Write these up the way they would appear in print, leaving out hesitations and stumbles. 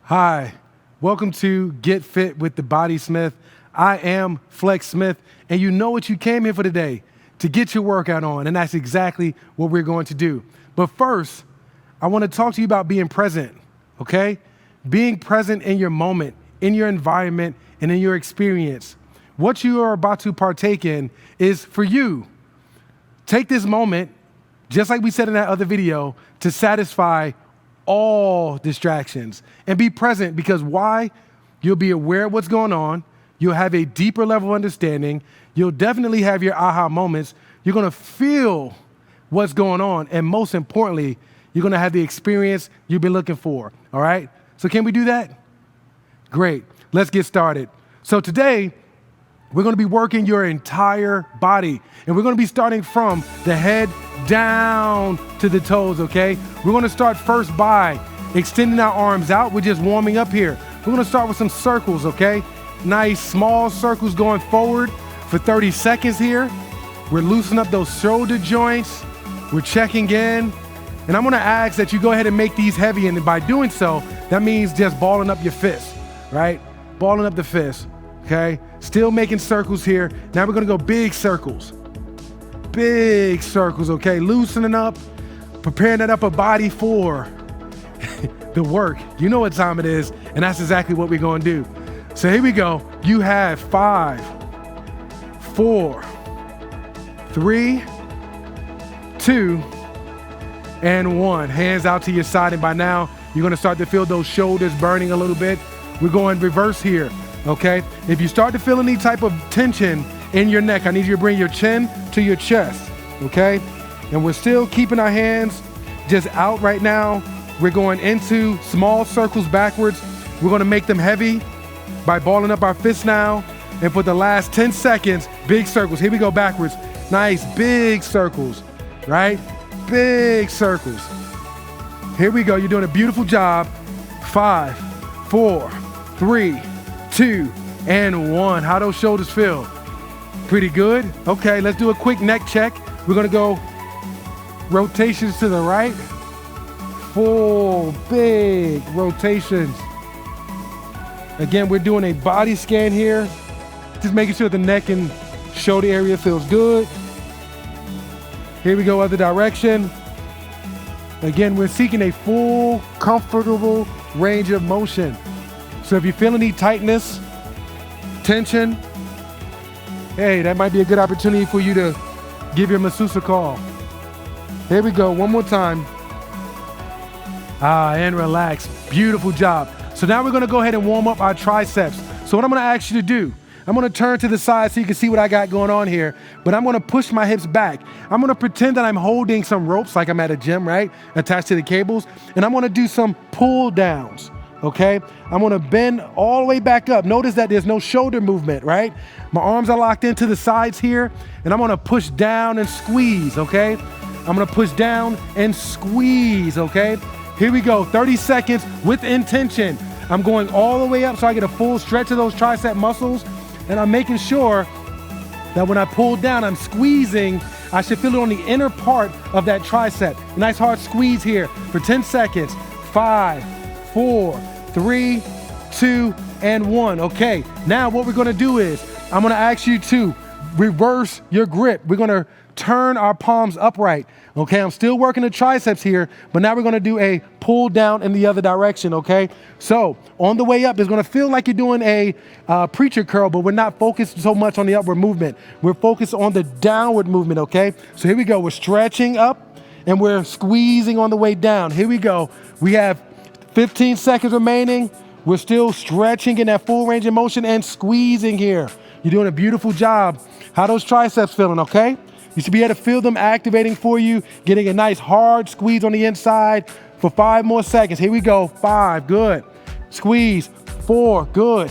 Hi, welcome to Get Fit with the BodySmith. I am Flex Smith, and you know what you came here for today, to get your workout on, and that's exactly what we're going to do. But first, I want to talk to you about being present, okay? Being present in your moment, in your environment, and in your experience. What you are about to partake in is for you. Take this moment, just like we said in that other video, to satisfy all distractions and be present, because why? You'll be aware of what's going on. You'll have a deeper level of understanding. You'll definitely have your aha moments. You're going to feel what's going on. And most importantly, you're going to have the experience you've been looking for. All right? So can we do that? Great. Let's get started. So today, we're going to be working your entire body. And we're going to be starting from the head down to the toes, okay? We're going to start first by extending our arms out. We're just warming up here. We're going to start with some circles, okay? Nice small circles going forward for 30 seconds here. We're loosening up those shoulder joints. We're checking in. And I'm going to ask that you go ahead and make these heavy. And by doing so, that means just balling up your fist, right? Balling up the fist. Okay, still making circles here. Now we're gonna go big circles. Big circles, okay? Loosening up, preparing that upper body for the work. You know what time it is, and that's exactly what we're gonna do. So here we go. You have 5, 4, 3, 2, and 1. Hands out to your side, and by now, you're gonna start to feel those shoulders burning a little bit. We're going reverse here. Okay, if you start to feel any type of tension in your neck, I need you to bring your chin to your chest, okay? And we're still keeping our hands just out right now. We're going into small circles backwards. We're gonna make them heavy by balling up our fists now. And for the last 10 seconds, big circles. Here we go backwards. Nice, big circles, right? Big circles. Here we go, you're doing a beautiful job. 5, 4, 3, 2, and 1. How those shoulders feel? Pretty good? Okay, let's do a quick neck check. We're gonna go rotations to the right. Full, big rotations. Again, we're doing a body scan here. Just making sure the neck and shoulder area feels good. Here we go, other direction. Again, we're seeking a full, comfortable range of motion. So if you feel any tightness, tension, hey, that might be a good opportunity for you to give your masseuse a call. Here we go, one more time. And relax, beautiful job. So now we're gonna go ahead and warm up our triceps. So what I'm gonna ask you to do, I'm gonna turn to the side so you can see what I got going on here, but I'm gonna push my hips back. I'm gonna pretend that I'm holding some ropes like I'm at a gym, right? Attached to the cables, and I'm gonna do some pull downs. Okay, I'm gonna bend all the way back up. Notice that there's no shoulder movement, right? My arms are locked into the sides here, and I'm gonna push down and squeeze, okay? I'm gonna push down and squeeze, okay? Here we go, 30 seconds with intention. I'm going all the way up so I get a full stretch of those tricep muscles, and I'm making sure that when I pull down, I'm squeezing. I should feel it on the inner part of that tricep. Nice hard squeeze here for 10 seconds. 5, 4, 3, 2, and 1. Okay, now what we're gonna do is, I'm gonna ask you to reverse your grip. We're gonna turn our palms upright. Okay, I'm still working the triceps here, but now we're gonna do a pull down in the other direction, okay? So, on the way up, it's gonna feel like you're doing a preacher curl, but we're not focused so much on the upward movement. We're focused on the downward movement, okay? So here we go, we're stretching up, and we're squeezing on the way down. Here we go, we have 15 seconds remaining. We're still stretching in that full range of motion and squeezing here. You're doing a beautiful job. How those triceps feeling, okay? You should be able to feel them activating for you, getting a nice hard squeeze on the inside for 5 more seconds. Here we go, 5, good. Squeeze, 4, good.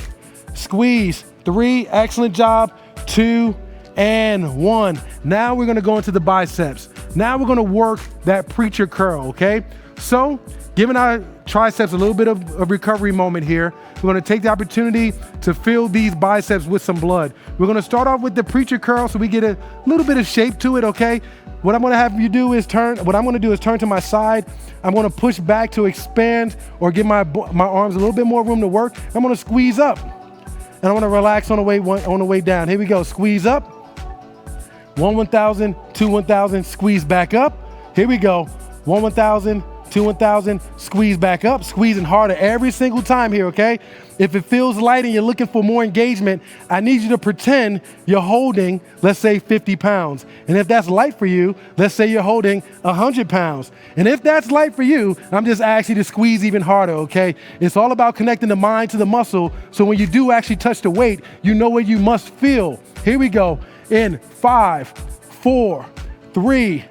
Squeeze, 3, excellent job. 2, and 1. Now we're gonna go into the biceps. Now we're gonna work that preacher curl, okay? So, giving our triceps a little bit of a recovery moment here, we're gonna take the opportunity to fill these biceps with some blood. We're gonna start off with the preacher curl so we get a little bit of shape to it, okay? what I'm gonna have you do is turn to my side. I'm gonna push back to expand or give my arms a little bit more room to work. I'm gonna squeeze up and I'm gonna relax on the way down. Here we go, squeeze up. 1,000, 2, 1,000, squeeze back up. Here we go, 1,000, 2, 1,000, squeeze back up, squeezing harder every single time here, okay? If it feels light and you're looking for more engagement, I need you to pretend you're holding, let's say 50 pounds. And if that's light for you, let's say you're holding 100 pounds. And if that's light for you, I'm just asking you to squeeze even harder, okay? It's all about connecting the mind to the muscle, so when you do actually touch the weight, you know where you must feel. Here we go, in 5, 4, 3,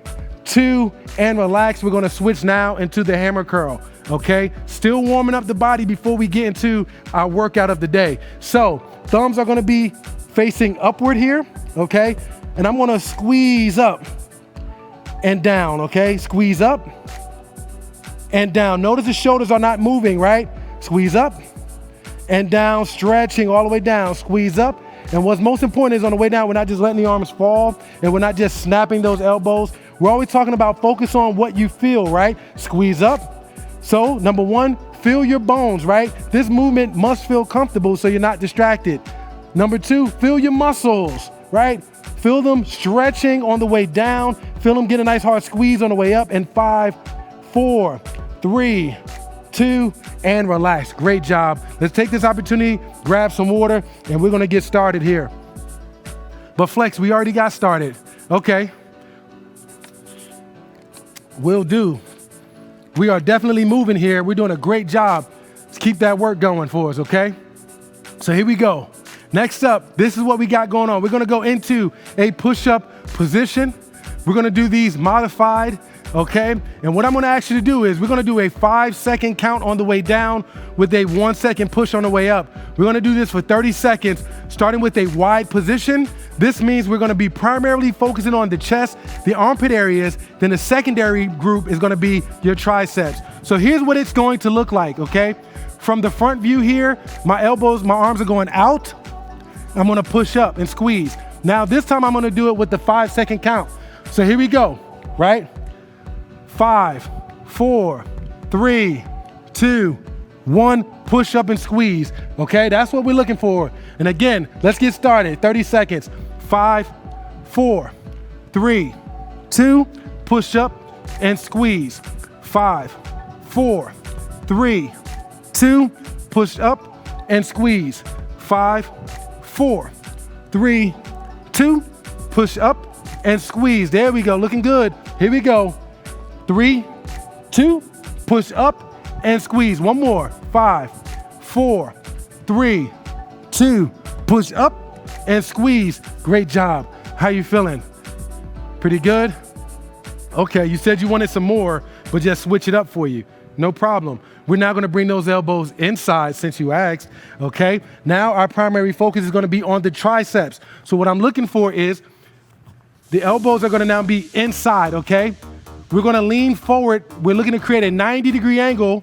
2, and relax. We're gonna switch now into the hammer curl, okay? Still warming up the body before we get into our workout of the day. So thumbs are gonna be facing upward here, okay? And I'm gonna squeeze up and down, okay? Squeeze up and down. Notice the shoulders are not moving, right? Squeeze up and down, stretching all the way down, squeeze up. And what's most important is on the way down, we're not just letting the arms fall and we're not just snapping those elbows. We're always talking about focus on what you feel, right? Squeeze up. So number one, feel your bones, right? This movement must feel comfortable so you're not distracted. Number two, feel your muscles, right? Feel them stretching on the way down. Feel them get a nice hard squeeze on the way up. And 5, 4, 3, 2, and relax. Great job. Let's take this opportunity, grab some water, and we're gonna get started here. But Flex, we already got started. Okay. Will do. We are definitely moving here. We're doing a great job. Let's keep that work going for us, okay? So here we go. Next up, this is what we got going on. We're gonna go into a push-up position. We're gonna do these modified, okay? And what I'm gonna ask you to do is we're gonna do a 5-second count on the way down with a 1-second push on the way up. We're gonna do this for 30 seconds, starting with a wide position. This means we're gonna be primarily focusing on the chest, the armpit areas, then the secondary group is gonna be your triceps. So here's what it's going to look like, okay? From the front view here, my arms are going out. I'm gonna push up and squeeze. Now this time I'm gonna do it with the 5-second count. So here we go, right? 5, 4, 3, 2, 1, push up and squeeze, okay? That's what we're looking for. And again, let's get started, 30 seconds. 5, 4, 3, 2, push up and squeeze. 5, 4, 3, 2, push up and squeeze. 5, 4, 3, 2, push up and squeeze. There we go, looking good. Here we go. 3, 2, push up and squeeze. One more. 5, 4, 3, 2, push up and squeeze. Great job. How you feeling? Pretty good? Okay, you said you wanted some more, but just switch it up for you. No problem. We're now gonna bring those elbows inside since you asked, okay? Now our primary focus is gonna be on the triceps. So what I'm looking for is the elbows are gonna now be inside, okay? We're gonna lean forward. We're looking to create a 90-degree angle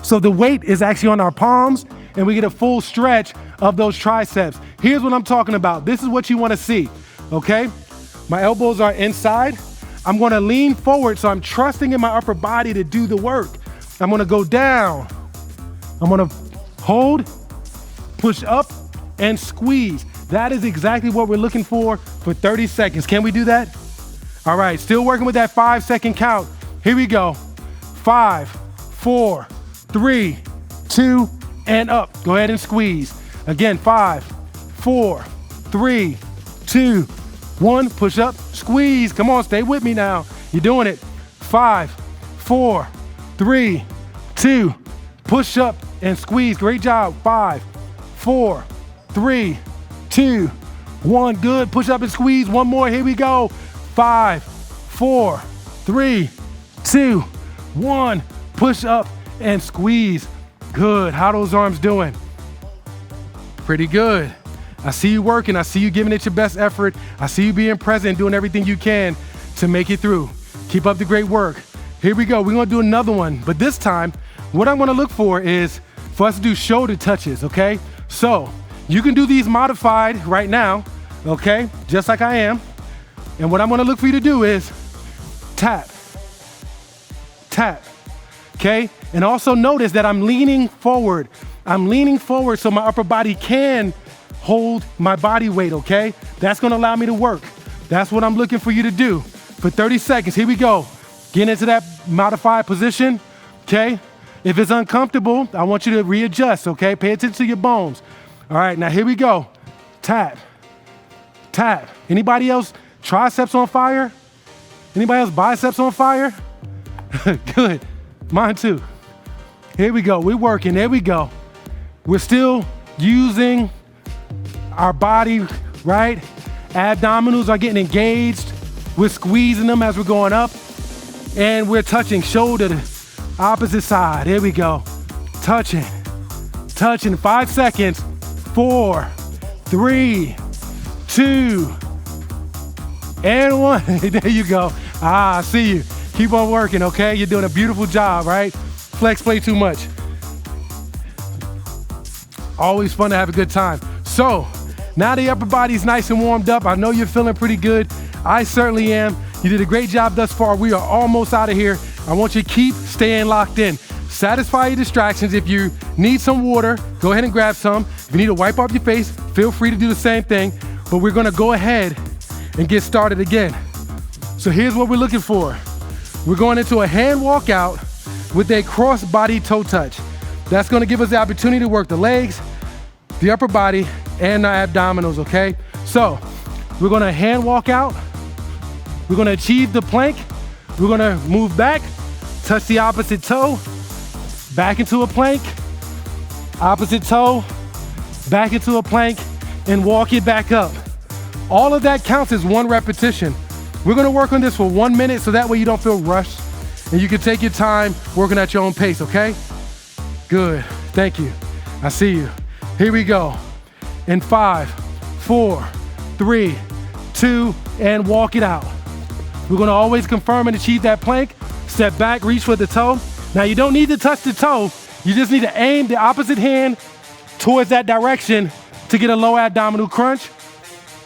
so the weight is actually on our palms and we get a full stretch of those triceps. Here's what I'm talking about. This is what you wanna see, okay? My elbows are inside. I'm gonna lean forward so I'm trusting in my upper body to do the work. I'm gonna go down. I'm gonna hold, push up, and squeeze. That is exactly what we're looking for 30 seconds. Can we do that? All right, still working with that 5-second count. Here we go. 5, 4, 3, 2, and up. Go ahead and squeeze. Again, 5, 4, 3, 2, 1. Push up, squeeze. Come on, stay with me now. You're doing it. 5, 4, 3, 2, push up and squeeze. Great job. 5, 4, 3, 2, 1. Good. Push up and squeeze. One more. Here we go. 5, 4, 3, 2, 1. Push up and squeeze. Good. How those arms doing? Pretty good. I see you working. I see you giving it your best effort. I see you being present and doing everything you can to make it through. Keep up the great work. Here we go. We're gonna do another one, but this time, what I'm gonna look for is for us to do shoulder touches, okay? So you can do these modified right now, okay? Just like I am. And what I'm gonna look for you to do is tap, tap, okay? And also notice that I'm leaning forward. I'm leaning forward so my upper body can hold my body weight, okay? That's gonna allow me to work. That's what I'm looking for you to do for 30 seconds. Here we go. Get into that modified position, okay? If it's uncomfortable, I want you to readjust, okay? Pay attention to your bones. All right, now here we go. Tap, tap. Anybody else triceps on fire? Anybody else biceps on fire? Good, mine too. Here we go, we're working, there we go. We're still using our body, right? Abdominals are getting engaged. We're squeezing them as we're going up. And we're touching shoulder to opposite side. Here we go. Touching, touching. 5 seconds. 4, 3, 2, and 1. There you go. I see you. Keep on working, okay? You're doing a beautiful job, right? Flex play too much. Always fun to have a good time. So, now the upper body's nice and warmed up. I know you're feeling pretty good. I certainly am. You did a great job thus far. We are almost out of here. I want you to keep staying locked in. Satisfy your distractions. If you need some water, go ahead and grab some. If you need to wipe off your face, feel free to do the same thing. But we're gonna go ahead and get started again. So here's what we're looking for. We're going into a hand walkout with a cross body toe touch. That's gonna give us the opportunity to work the legs, the upper body, and the abdominals, okay? So we're gonna hand walk out. We're gonna achieve the plank. We're gonna move back, touch the opposite toe, back into a plank, opposite toe, back into a plank, and walk it back up. All of that counts as one repetition. We're gonna work on this for 1 minute so that way you don't feel rushed and you can take your time working at your own pace, okay? Good, thank you. I see you. Here we go. In 5, 4, 3, 2, and walk it out. We're gonna always confirm and achieve that plank. Step back, reach for the toe. Now you don't need to touch the toe. You just need to aim the opposite hand towards that direction to get a low abdominal crunch.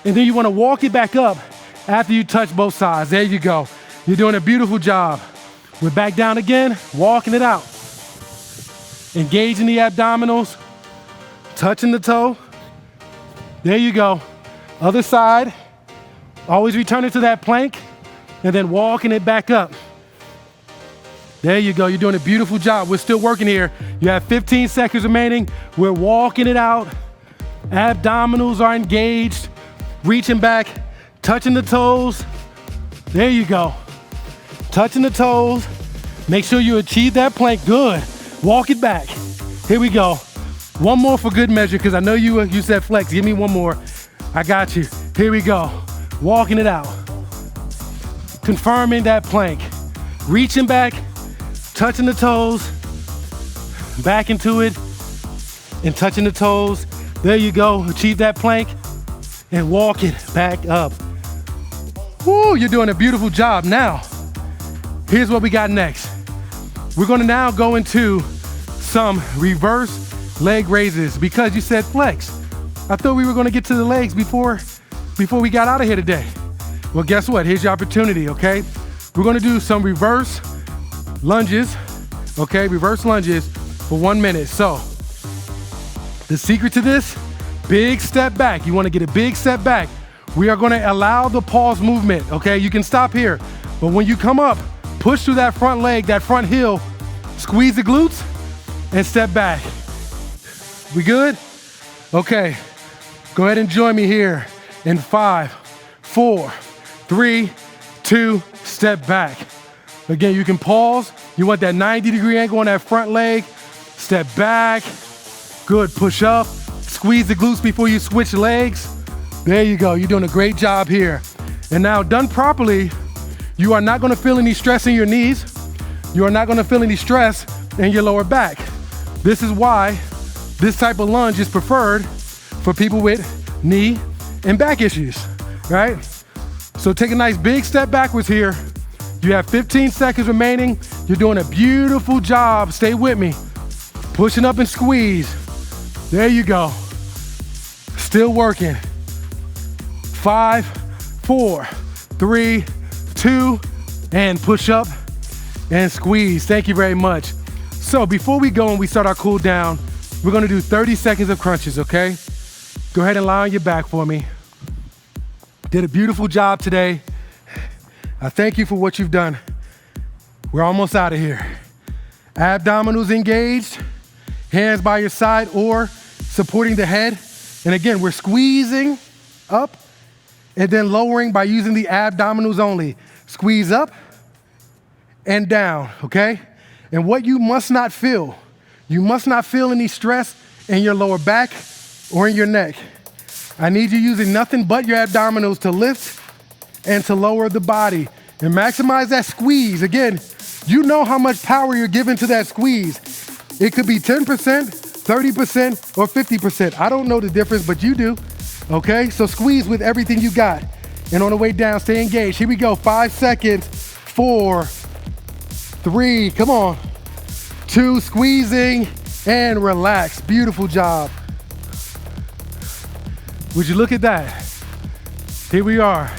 And then you wanna walk it back up after you touch both sides. There you go. You're doing a beautiful job. We're back down again, walking it out. Engaging the abdominals, touching the toe. There you go. Other side, always returning to that plank and then walking it back up. There you go, you're doing a beautiful job. We're still working here. You have 15 seconds remaining. We're walking it out. Abdominals are engaged. Reaching back, touching the toes. There you go. Touching the toes. Make sure you achieve that plank, good. Walk it back. Here we go. One more for good measure, because I know you said flex. Give me one more. I got you. Here we go. Walking it out. Confirming that plank. Reaching back, touching the toes, back into it, and touching the toes. There you go. Achieve that plank and walk it back up. Woo, you're doing a beautiful job. Now, here's what we got next. We're gonna now go into some reverse leg raises because you said flex. I thought we were gonna get to the legs before we got out of here today. Well, guess what? Here's your opportunity, okay? We're gonna do some reverse lunges, okay? Reverse lunges for 1 minute. So, the secret to this, big step back. You wanna get a big step back. We are gonna allow the pause movement, okay? You can stop here, but when you come up, push through that front leg, that front heel, squeeze the glutes, and step back. We good? Okay, go ahead and join me here in 5, 4, 3, 2, step back. Again, you can pause. You want that 90-degree angle on that front leg. Step back. Good, push up. Squeeze the glutes before you switch legs. There you go, you're doing a great job here. And now, done properly, you are not gonna feel any stress in your knees. You are not gonna feel any stress in your lower back. This is why this type of lunge is preferred for people with knee and back issues, right? So take a nice big step backwards here. You have 15 seconds remaining. You're doing a beautiful job. Stay with me. Pushing up and squeeze. There you go. Still working. 5, 4, 3, 2, and push up and squeeze. Thank you very much. So before we go and we start our cool down, we're gonna do 30 seconds of crunches, okay? Go ahead and lie on your back for me. Did a beautiful job today. I thank you for what you've done. We're almost out of here. Abdominals engaged, hands by your side or supporting the head. And again, we're squeezing up and then lowering by using the abdominals only. Squeeze up and down, okay? And what you must not feel any stress in your lower back or in your neck. I need you using nothing but your abdominals to lift and to lower the body and maximize that squeeze. Again, you know how much power you're giving to that squeeze. It could be 10%, 30%, or 50%. I don't know the difference, but you do, okay? So squeeze with everything you got. And on the way down, stay engaged. Here we go, 5 seconds, 4, 3, come on, 2, squeezing, and relax. Beautiful job. Would you look at that? Here we are.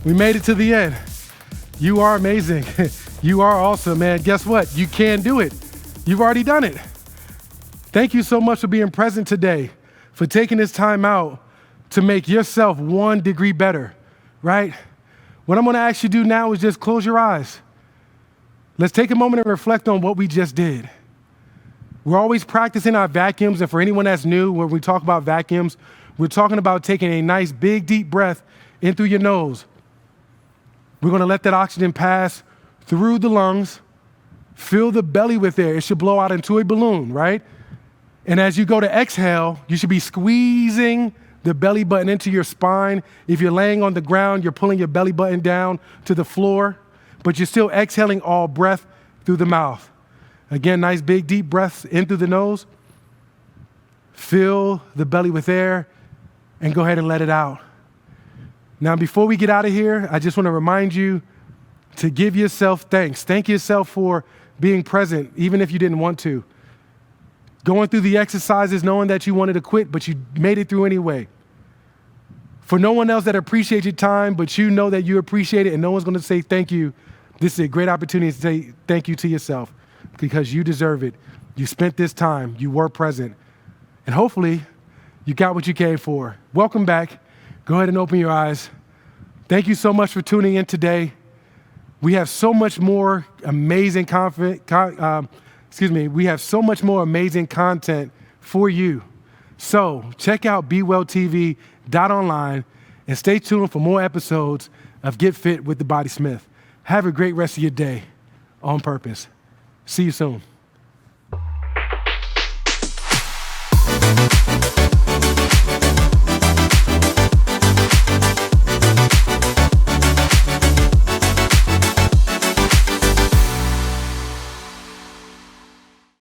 We made it to the end. You are amazing. You are awesome, man. Guess what? You can do it. You've already done it. Thank you so much for being present today, for taking this time out to make yourself 1 degree better, right? What I'm gonna ask you to do now is just close your eyes. Let's take a moment and reflect on what we just did. We're always practicing our vacuums, and for anyone that's new, when we talk about vacuums, we're talking about taking a nice, big, deep breath in through your nose. We're gonna let that oxygen pass through the lungs, fill the belly with air. It should blow out into a balloon, right? And as you go to exhale, you should be squeezing the belly button into your spine. If you're laying on the ground, you're pulling your belly button down to the floor, but you're still exhaling all breath through the mouth. Again, nice big deep breaths in through the nose. Fill the belly with air and go ahead and let it out. Now, before we get out of here, I just want to remind you to give yourself thanks. Thank yourself for being present, even if you didn't want to. Going through the exercises, knowing that you wanted to quit, but you made it through anyway. For no one else that appreciates your time, but you know that you appreciate it and no one's going to say thank you, this is a great opportunity to say thank you to yourself because you deserve it. You spent this time, you were present, and hopefully you got what you came for. Welcome back. Go ahead and open your eyes. Thank you so much for tuning in today. We have so much more amazing we have so much more amazing content for you. So check out BeWellTV.online and stay tuned for more episodes of Get Fit with the BodySmith. Have a great rest of your day on purpose. See you soon.